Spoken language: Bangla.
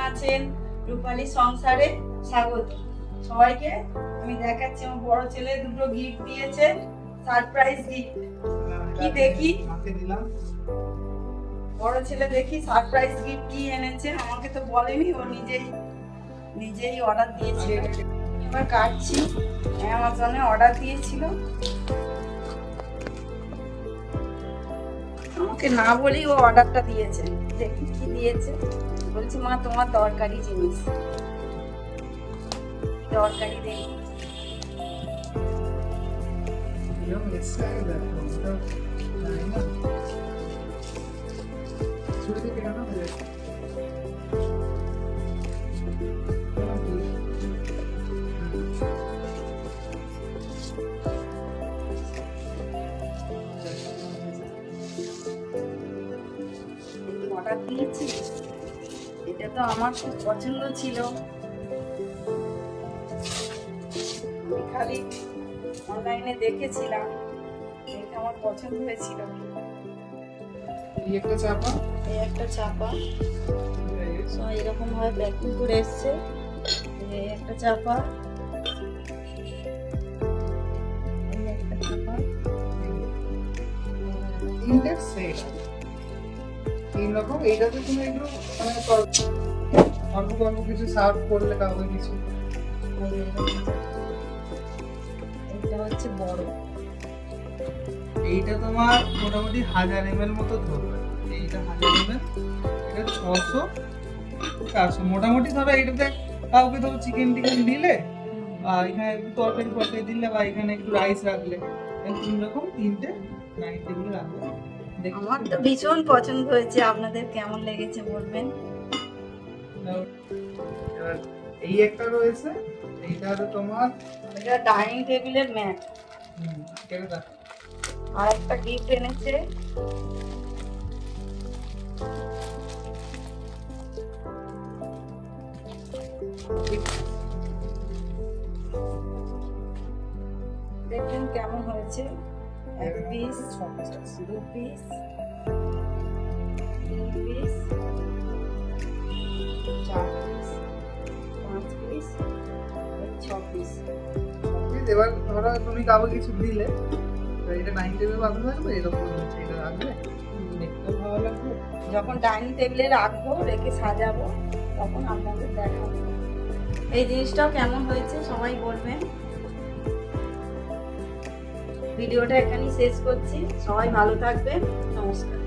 আছেন? রূপালী সংসারে স্বাগত সবাইকে। আমি দেখাচ্ছি আমার বড় ছেলে দুটো গিফট দিয়েছে, সারপ্রাইজ গিফট। কি দেখি বড় ছেলে, দেখি সারপ্রাইজ গিফট কি এনেছে। আমাকে তো বলেনি, ও নিজেই অর্ডার দিয়েছিল। এবার কাটছি, অ্যামাজনে অর্ডার দিয়েছিল, আমাকে না বলেই ও অর্ডারটা দিয়েছে। দেখি কি দিয়েছে। বলছি মা তোমার দরকারি জিনিস, দরকারি দেখি। অর্ডার দিয়েছি, এটা তো আমার খুব পছন্দ ছিল। আমি খালি অনলাইনে দেখেছিলাম, এটা আমার পছন্দ হয়েছিল। এই একটা চাপা, এই একটা চাপা এরকম ভাবে প্যাকিং করে এসছে। এই একটা চাপা, এই একটা চাপা, তিনটে সেট, তিন রকম। এইটাতে তুমি একটু মানে অল্প অল্প কিছু সার্ভ করলে কাউকে কিছু। এটা হচ্ছে বড়। এইটা তোমার মোটামুটি 1000 ml মতো ধরবে। এইটা 1000 ml, এটা 600-400 মোটামুটি। ধরো এইটাতে কাউকে ধরো চিকেন টিকেন দিলে, বা এখানে একটু তরকারি দিলে, বা এখানে একটু রাইস রাখলে, তিন রকম তিনটে নাইট টেবিলে রাখবে। আমার তো ভীষণ পছন্দ হয়েছে, আপনাদের কেমন লেগেছে বলবেন। এবার এই একটা রয়েছে, এইটা হলো তোমার এটা ডাইনিং টেবিলের ম্যাট। এটা দেখো। আর একটা গিফট এনেছে, দেখবেন কেমন হয়েছে। এক পিস, দু পিস, তিন পিস, চার পিস, পাঁচ পিস, ছ পিস। এবার ধরো তুমি কাউকে কিছু দিলে, তো এটা 9 টেবিল বাঁধা থাকবে, এরকম হচ্ছে এটা রাখবে, দেখতে ভালো লাগবে। যখন ডাইনিং টেবিলে রাখবো, রেখে সাজাবো, তখন আপনাদের দেখাবো। এই জিনিসটাও কেমন হয়েছে সবাই বলবেন। ভিডিওটা এখানেই শেষ করছি, সবাই ভালো থাকবেন, নমস্কার।